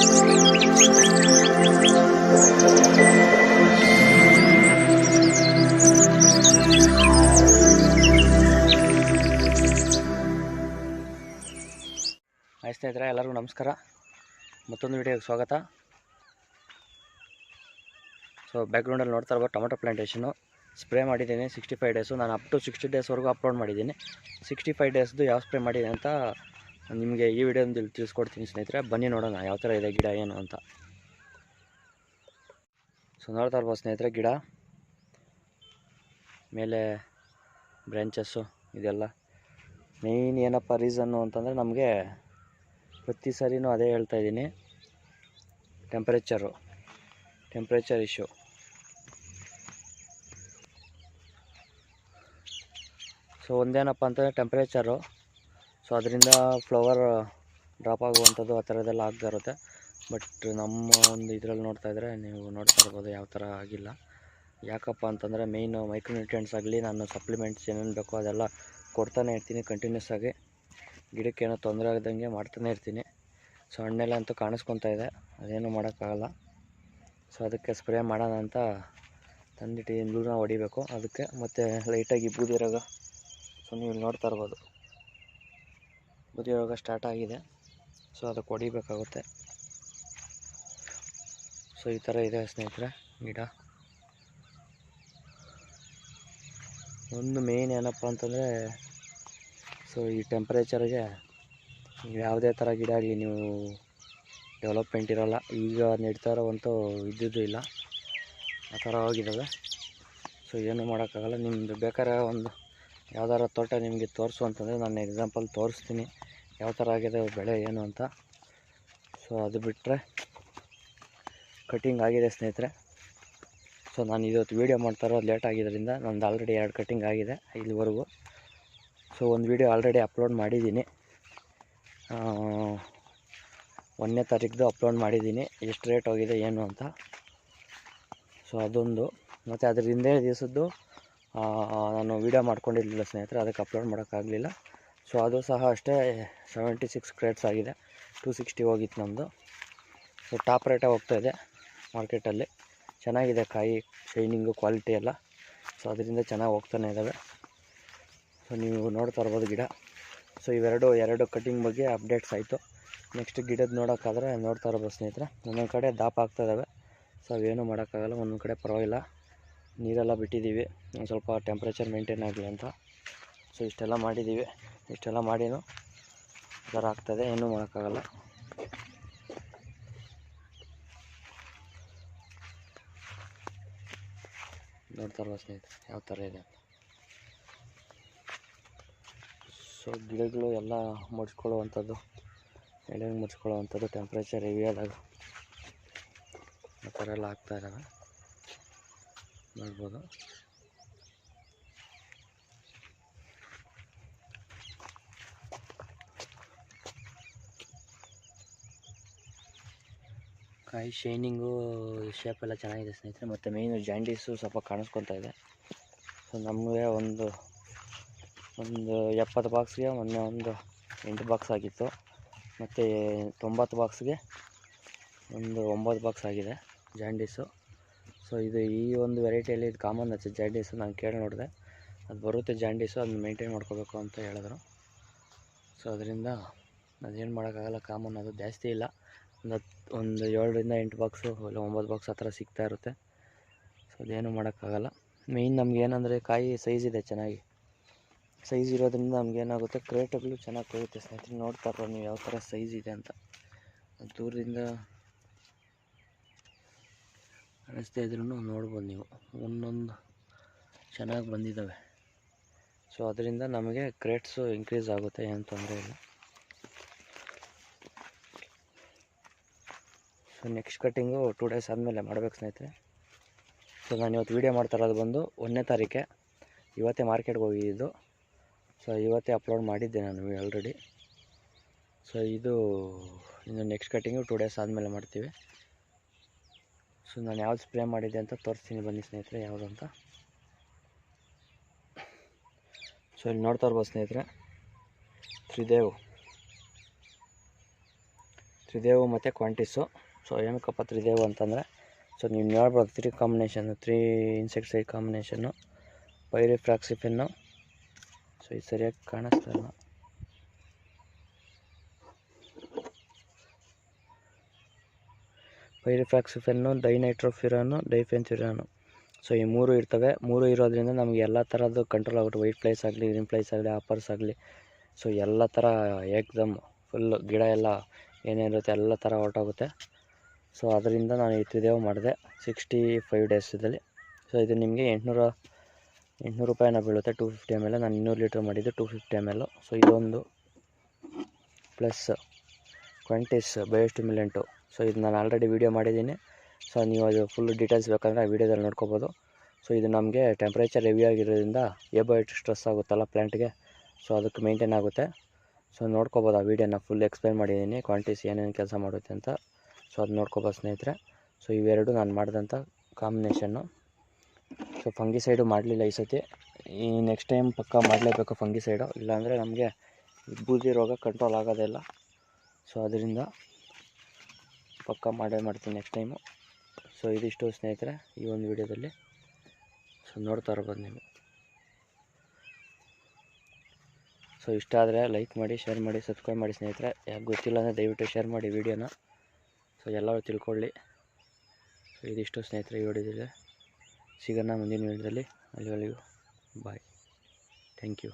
ಸ್ನೇಹಿತರೆ, ಎಲ್ಲರಿಗೂ ನಮಸ್ಕಾರ. ಮತ್ತೊಂದು ವಿಡಿಯೋಗೆ ಸ್ವಾಗತ. ಸೊ ಬ್ಯಾಕ್ಗ್ರೌಂಡಲ್ಲಿ ನೋಡ್ತಾ ಇರ್ಬೋದು ಟೊಮೆಟೊ ಪ್ಲಾಂಟೇಷನು ಸ್ಪ್ರೇ ಮಾಡಿದ್ದೀನಿ 65 ಡೇಸು. ನಾನು ಅಪ್ ಟು 60 ಡೇಸ್ವರೆಗೂ ಅಪ್ಲೋಡ್ ಮಾಡಿದ್ದೀನಿ. 65 ಡೇಸ್ದು ಯಾವ ಸ್ಪ್ರೇ ಮಾಡಿದೆ ಅಂತ ನಿಮಗೆ ಈ ವಿಡಿಯೋದಲ್ಲಿ ತಿಳಿಸ್ಕೊಡ್ತೀನಿ ಸ್ನೇಹಿತರೆ. ಬನ್ನಿ ನೋಡೋಣ ಯಾವ ಥರ ಇದೆ ಗಿಡ ಏನು ಅಂತ. ಸೊ ನೋಡ್ತಾ ಇರ್ಬೋದು ಸ್ನೇಹಿತರೆ, ಗಿಡ ಮೇಲೆ ಬ್ರ್ಯಾಂಚಸ್ಸು ಇದೆಲ್ಲ. ಮೇಯ್ನ್ ಏನಪ್ಪ ರೀಸನ್ನು ಅಂತಂದರೆ, ನಮಗೆ ಪ್ರತಿ ಸರಿನೂ ಅದೇ ಹೇಳ್ತಾ ಇದ್ದೀನಿ, ಟೆಂಪ್ರೇಚರ್ ಇಶ್ಯೂ. ಸೊ ಒಂದೇನಪ್ಪ ಅಂತಂದರೆ ಟೆಂಪ್ರೇಚರು. ಸೊ ಅದರಿಂದ ಫ್ಲವರ್ ಡ್ರಾಪ್ ಆಗುವಂಥದ್ದು ಆ ಥರದ್ದೆಲ್ಲ ಆಗ್ತಾ ಇರುತ್ತೆ. ಬಟ್ ನಮ್ಮ ಒಂದು ಇದರಲ್ಲಿ ನೋಡ್ತಾ ಇದ್ದರೆ ನೀವು ನೋಡ್ತಾ ಇರ್ಬೋದು ಯಾವ ಥರ ಆಗಿಲ್ಲ. ಯಾಕಪ್ಪ ಅಂತಂದರೆ ಮೇಯ್ನು ಮೈಕ್ರೋನ್ಯೂಟ್ರಿಯೆಂಟ್ಸ್ ಆಗಲಿ, ನಾನು ಸಪ್ಲಿಮೆಂಟ್ಸ್ ಏನೇನು ಬೇಕೋ ಅದೆಲ್ಲ ಕೊಡ್ತಾನೆ ಇರ್ತೀನಿ ಕಂಟಿನ್ಯೂಸ್ ಆಗಿ. ಗಿಡಕ್ಕೇನೋ ತೊಂದರೆ ಆಗದಂಗೆ ಮಾಡ್ತಾನೆ ಇರ್ತೀನಿ. ಸೊ ಹಣ್ಣೆಲ್ಲ ಅಂತೂ ಕಾಣಿಸ್ಕೊತಾ ಇದೆ, ಅದೇನು ಮಾಡೋಕ್ಕಾಗಲ್ಲ. ಸೊ ಅದಕ್ಕೆ ಸ್ಪ್ರೇ ಮಾಡೋಣ ಅಂತ ತಂದಿಟ್ಟು ಇಂದೂನ ಹೊಡಿಬೇಕು ಅದಕ್ಕೆ. ಮತ್ತು ಲೈಟಾಗಿ ಬೂದಿ ರೋಗ, ಸೊ ನೀವು ನೋಡ್ತಾ ಇರ್ಬೋದು ಬೂದಿ ರೋಗ ಸ್ಟಾರ್ಟ್ ಆಗಿದೆ. ಸೊ ಅದಕ್ಕೆ ಹೊಡಿಬೇಕಾಗುತ್ತೆ. ಸೊ ಈ ಥರ ಇದೆ ಸ್ನೇಹಿತರೆ ಗಿಡ. ಒಂದು ಮೇಯ್ನ್ ಏನಪ್ಪ ಅಂತಂದರೆ, ಸೊ ಈ ಟೆಂಪ್ರೇಚರ್ಗೆ ಯಾವುದೇ ಥರ ಗಿಡ ಆಗಲಿ ನೀವು ಡೆವಲಪ್ಮೆಂಟ್ ಇರೋಲ್ಲ. ಈಗ ನೆಡ್ತಾ ಇರೋವಂತೂ ಇದ್ದಿದ್ದು ಇಲ್ಲ, ಆ ಥರ ಹೋಗಿದ್ದಾವೆ. ಸೊ ಏನೂ ಮಾಡೋಕ್ಕಾಗಲ್ಲ. ನಿಮ್ಮದು ಬೇಕಾದ್ರೆ ಒಂದು ಯಾವ್ದಾರ ತೋಟ ನಿಮಗೆ ತೋರಿಸು ಅಂತಂದರೆ ನಾನು ಎಕ್ಸಾಂಪಲ್ ತೋರಿಸ್ತೀನಿ ಯಾವ ಥರ ಆಗಿದೆ ಬೆಳೆ ಏನು ಅಂತ. ಸೊ ಅದು ಬಿಟ್ಟರೆ ಕಟಿಂಗ್ ಆಗಿದೆ ಸ್ನೇಹಿತರೆ. ಸೊ ನಾನು ಇವತ್ತು ವೀಡಿಯೋ ಮಾಡ್ತಾ ಇರೋದು ಲೇಟ್ ಆಗಿದ್ದರಿಂದ ನಂದು ಆಲ್ರೆಡಿ 2 ಕಟಿಂಗ್ ಆಗಿದೆ ಇಲ್ಲಿವರೆಗೂ. ಸೊ ಒಂದು ವೀಡಿಯೋ ಆಲ್ರೆಡಿ ಅಪ್ಲೋಡ್ ಮಾಡಿದ್ದೀನಿ, 1ನೇ ತಾರೀಕು ಅಪ್ಲೋಡ್ ಮಾಡಿದ್ದೀನಿ, ಎಷ್ಟು ರೇಟ್ ಹೋಗಿದೆ ಏನು ಅಂತ. ಸೊ ಅದೊಂದು. ಮತ್ತು ಅದ್ರ ಹಿಂದೆ ದಿವಸದ್ದು ನಾನು ವೀಡಿಯೋ ಮಾಡ್ಕೊಂಡಿರಲಿಲ್ಲ ಸ್ನೇಹಿತರೆ, ಅದಕ್ಕೆ ಅಪ್ಲೋಡ್ ಮಾಡೋಕ್ಕಾಗಲಿಲ್ಲ. ಸೊ ಅದು ಸಹ ಅಷ್ಟೇ 76 ಕ್ರೇಟ್ಸ್ ಆಗಿದೆ. 260 ಹೋಗಿತ್ತು ನಮ್ಮದು. ಸೊ ಟಾಪ್ ರೇಟೇ ಹೋಗ್ತಾಯಿದೆ ಮಾರ್ಕೆಟಲ್ಲಿ. ಚೆನ್ನಾಗಿದೆ ಕಾಯಿ, ಶೈನಿಂಗು, ಕ್ವಾಲಿಟಿ ಎಲ್ಲ. ಸೊ ಅದರಿಂದ ಚೆನ್ನಾಗಿ ಹೋಗ್ತಾನೆ ಇದ್ದಾವೆ. ಸೊ ನೀವು ನೋಡ್ತಾ ಇರ್ಬೋದು ಗಿಡ. ಸೊ ಇವೆರಡು ಕಟಿಂಗ್ ಬಗ್ಗೆ ಅಪ್ಡೇಟ್ಸ್ ಆಯಿತು. ನೆಕ್ಸ್ಟ್ ಗಿಡದ ನೋಡೋಕ್ಕಾದ್ರೆ ನೋಡ್ತಾ ಇರ್ಬೋದು ಸ್ನೇಹಿತರೆ, ಒಂದೊಂದು ಕಡೆ ದಾಪ ಆಗ್ತಾಯಿದ್ದಾವೆ. ಸೊ ಅವೇನೂ ಮಾಡೋಕ್ಕಾಗಲ್ಲ. ಒಂದೊಂದು ಕಡೆ ಪರವಾಗಿಲ್ಲ, ನೀರೆಲ್ಲ ಬಿಟ್ಟಿದ್ದೀವಿ ಒಂದು ಸ್ವಲ್ಪ ಟೆಂಪ್ರೇಚರ್ ಮೇಂಟೈನ್ ಆಗಲಿ ಅಂತ. ಸೊ ಇಷ್ಟೆಲ್ಲ ಮಾಡಿದ್ದೀವಿ. ಇಷ್ಟೆಲ್ಲ ಮಾಡಿನೂ ಥರ ಆಗ್ತಾಯಿದೆ, ಏನೂ ಮಾಡೋಕ್ಕಾಗಲ್ಲ. ನೋಡ್ತಾ ಇರ್ಬೋದು ಸ್ನೇಹಿತರೆ ಯಾವ ಥರ ಇದೆ. ಸೊ ಗಿಡಗಳು ಎಲ್ಲ ಮುಡ್ಸ್ಕೊಳ್ಳುವಂಥದ್ದು, ಎಳೆಗೆ ಮುಡ್ಸ್ಕೊಳ್ಳುವಂಥದ್ದು ಟೆಂಪ್ರೇಚರ್ ಹೆವಿ ಆದಾಗ ಆ ಥರ ಎಲ್ಲ ಆಗ್ತಾ ಇದ್ದಾವೆ, ನೋಡ್ಬೋದು. ಕಾಯಿ ಶೈನಿಂಗು, ಶೇಪ್ ಎಲ್ಲ ಚೆನ್ನಾಗಿದೆ ಸ್ನೇಹಿತರೆ. ಮತ್ತು ಮೇಯ್ನು ಜಾಂಡೀಸು ಸ್ವಲ್ಪ ಕಾಣಿಸ್ಕೊತಾ ಇದೆ. ಸೊ ನಮಗೆ ಒಂದು 70 ಬಾಕ್ಸ್ಗೆ ಮೊನ್ನೆ ಒಂದು 8 ಬಾಕ್ಸ್ ಆಗಿತ್ತು. ಮತ್ತು 90 ಬಾಕ್ಸ್ಗೆ ಒಂದು 9 ಬಾಕ್ಸ್ ಆಗಿದೆ ಜಾಂಡೀಸು. ಸೊ ಈ ಒಂದು ವೆರೈಟಿಯಲ್ಲಿ ಇದು ಕಾಮನ್ ಆಯ್ತು ಜಾಂಡೀಸು. ನಾನು ಕೇಳಿ ನೋಡಿದೆ, ಅದು ಬರುತ್ತೆ ಜಾಂಡೀಸು, ಅದನ್ನ ಮೇಂಟೈನ್ ಮಾಡ್ಕೋಬೇಕು ಅಂತ ಹೇಳಿದ್ರು. ಸೊ ಅದರಿಂದ ಅದೇನು ಮಾಡೋಕ್ಕಾಗಲ್ಲ, ಕಾಮನ್ ಅದು. ಜಾಸ್ತಿ ಇಲ್ಲ, ಒಂದು 7 ರಿಂದ 8 ಬಾಕ್ಸು ಇಲ್ಲ 9 ಬಾಕ್ಸ್ ಆ ಥರ ಸಿಗ್ತಾ ಇರುತ್ತೆ. ಸೊ ಅದೇನು ಮಾಡೋಕ್ಕಾಗಲ್ಲ. ಮೇಯ್ನ್ ನಮಗೇನಂದರೆ ಕಾಯಿ ಸೈಜ್ ಇದೆ, ಚೆನ್ನಾಗಿ ಸೈಜ್ ಇರೋದ್ರಿಂದ ನಮಗೇನಾಗುತ್ತೆ, ಕ್ರೇಟ್ಗಳು ಚೆನ್ನಾಗಿ ಕೊಡುತ್ತೆ ಸ್ನೇಹಿತರೆ. ನೋಡ್ತಾ ಇರೋ ನೀವು ಯಾವ ಥರ ಸೈಜ್ ಇದೆ ಅಂತ. ದೂರದಿಂದ ಕಾಣಿಸ್ತಾ ಇದ್ರೂ ನೋಡ್ಬೋದು ನೀವು, ಒಂದೊಂದು ಚೆನ್ನಾಗಿ ಬಂದಿದ್ದಾವೆ. ಸೊ ಅದರಿಂದ ನಮಗೆ ಕ್ರೇಟ್ಸು ಇನ್ಕ್ರೀಸ್ ಆಗುತ್ತೆ, ಏನು ತೊಂದರೆ ಇಲ್ಲ. ಸೊ ನೆಕ್ಸ್ಟ್ ಕಟ್ಟಿಂಗು 2 ಡೇಸ್ ಆದಮೇಲೆ ಮಾಡಬೇಕು ಸ್ನೇಹಿತರೆ. ಸೊ ನಾನು ಇವತ್ತು ವೀಡಿಯೋ ಮಾಡ್ತಾ ಇರೋದು ಬಂದು 1ನೇ ತಾರೀಕೆ. ಇವತ್ತೇ ಮಾರ್ಕೆಟ್ಗೆ ಹೋಗಿದ್ದು. ಸೊ ಇವತ್ತೇ ಅಪ್ಲೋಡ್ ಮಾಡಿದ್ದೆ ನಾನು ಆಲ್ರೆಡಿ. ಸೊ ಇನ್ನು ನೆಕ್ಸ್ಟ್ ಕಟ್ಟಿಂಗು 2 ಡೇಸ್ ಆದಮೇಲೆ ಮಾಡ್ತೀವಿ. ಸೊ ನಾನು ಯಾವ್ದು ಸ್ಪ್ರೇ ಮಾಡಿದ್ದೆ ಅಂತ ತೋರಿಸ್ತೀನಿ ಬನ್ನಿ ಸ್ನೇಹಿತರೆ, ಯಾವುದು ಅಂತ. ಸೊ ಇಲ್ಲಿ ನೋಡ್ತಾ ಇರ್ಬೋದು ಸ್ನೇಹಿತರೆ, ತ್ರಿದೇವು ಮತ್ತು ಕ್ವಾಂಟಿಸು. ಸೊ ಏನಕ್ಕಪ್ಪ ತ್ರಿದೇವು ಅಂತಂದರೆ, ಸೊ ನೀವು ನೋಡ್ಬೋದು 3 ಕಾಂಬಿನೇಷನ್ನು, 3 ಇನ್ಸೆಕ್ಟಿಸೈಡ್ ಕಾಂಬಿನೇಷನ್ನು, ಪೈರಿಫ್ರಾಕ್ಸಿಫೆನ್ನು. ಸೊ ಇದು ಸರಿಯಾಗಿ ಕಾಣಿಸ್ತಾ ಇಲ್ಲ. ಪೈರಿಫ್ರಾಕ್ಸಿಫೆನ್ನು, ಡೈನೈಟ್ರೋಫಿರಾನು, ಡೈಫೆನ್ಚುರಾನು. ಸೊ ಈ 3 ಇರ್ತವೆ. 3 ಇರೋದ್ರಿಂದ ನಮಗೆ ಎಲ್ಲ ಥರದ್ದು ಕಂಟ್ರೋಲ್ ಆಗುತ್ತೆ. ವೈಟ್ ಫ್ಲೈಸ್ ಆಗಲಿ, ಗ್ರೀನ್ ಫ್ಲೈಸ್ ಆಗಲಿ, ಆಪರ್ಸ್ ಆಗಲಿ. ಸೊ ಎಲ್ಲ ಥರ ಏಕ್ದಮ್ ಫುಲ್ಲು ಗಿಡ ಎಲ್ಲ ಏನೇನಿರುತ್ತೆ ಎಲ್ಲ ಥರ ಹೊರಟೋಗುತ್ತೆ. ಸೊ ಅದರಿಂದ ನಾನು ಈ ತ್ರಿದೇವು ಮಾಡಿದೆ 65 ಡೇಸದಲ್ಲಿ. ಸೊ ಇದು ನಿಮಗೆ 800 ರೂಪಾಯಿನ ಬೀಳುತ್ತೆ 250 ml. ನಾನು 200 ಲೀಟ್ರ್ ಮಾಡಿದ್ದು 250 ml. ಸೊ ಇದೊಂದು ಪ್ಲಸ್ ಕ್ವಾಂಟಿಸ್ ಬಯೋಸ್ಟಿಮ್ಯುಲೆಂಟು. ಸೊ ಇದು ನಾನು ಆಲ್ರೆಡಿ ವೀಡಿಯೋ ಮಾಡಿದ್ದೀನಿ. ಸೊ ನೀವು ಅದು ಫುಲ್ ಡೀಟೇಲ್ಸ್ ಬೇಕಂದರೆ ಆ ವೀಡಿಯೋದಲ್ಲಿ ನೋಡ್ಕೋಬೋದು. ಸೊ ಇದು ನಮಗೆ ಟೆಂಪ್ರೇಚರ್ ಹೆವಿ ಆಗಿರೋದ್ರಿಂದ ಏಬೋಯಿಟಿಕ್ ಸ್ಟ್ರೆಸ್ ಆಗುತ್ತಲ್ಲ ಪ್ಲ್ಯಾಂಟ್ಗೆ, ಸೊ ಅದಕ್ಕೆ ಮೇಂಟೈನ್ ಆಗುತ್ತೆ. ಸೊ ನೋಡ್ಕೋಬೋದು ಆ ವೀಡಿಯೋನ ಫುಲ್ ಎಕ್ಸ್ಪ್ಲೈನ್ ಮಾಡಿದ್ದೀನಿ, ಕ್ವಾಂಟಿಸ್ ಏನೇನು ಕೆಲಸ ಮಾಡುತ್ತೆ ಅಂತ. ಸೊ ಅದು ನೋಡ್ಕೋಬೋದು ಸ್ನೇಹಿತರೆ. ಸೊ ಇವೆರಡು ನಾನು ಮಾಡಿದಂಥ ಕಾಂಬಿನೇಷನ್ನು. ಸೊ ಫಂಗಿಸೈಡು ಮಾಡಲಿಲ್ಲ ಈ ಸತಿ. ಈ ನೆಕ್ಸ್ಟ್ ಟೈಮ್ ಪಕ್ಕ ಮಾಡಲೇಬೇಕು ಫಂಗಿಸೈಡು, ಇಲ್ಲಾಂದರೆ ನಮಗೆ ಬೂದಿ ರೋಗ ಕಂಟ್ರೋಲ್ ಆಗೋದಿಲ್ಲ. ಸೊ ಅದರಿಂದ ಪಕ್ಕ ಮಾಡೇ ಮಾಡ್ತೀನಿ ನೆಕ್ಸ್ಟ್ ಟೈಮು. ಸೊ ಇದಿಷ್ಟು ಸ್ನೇಹಿತರೆ ಈ ಒಂದು ವಿಡಿಯೋದಲ್ಲಿ. ಸೊ ನೋಡ್ತಾ ಇರ್ಬೋದು ನೀವು. ಸೊ ಇಷ್ಟ ಆದರೆ ಲೈಕ್ ಮಾಡಿ, ಶೇರ್ ಮಾಡಿ, ಸಬ್ಸ್ಕ್ರೈಬ್ ಮಾಡಿ ಸ್ನೇಹಿತರೆ. ಯಾಕೆ ಗೊತ್ತಿಲ್ಲ ಅಂದರೆ ದಯವಿಟ್ಟು ಶೇರ್ ಮಾಡಿ ವೀಡಿಯೋನ, ಸೊ ಎಲ್ಲರೂ ತಿಳ್ಕೊಳ್ಳಿ. ಸೊ ಇದಿಷ್ಟು ಸ್ನೇಹಿತರೆ ಈ ವಿಡಿಯೋದಲ್ಲಿ. ಸಿಗೋಣ ಮುಂದಿನ ವಿಡಿಯೋದಲ್ಲಿ. ಅಲ್ಲಿವರೆಗೂ ಬಾಯ್. Thank you.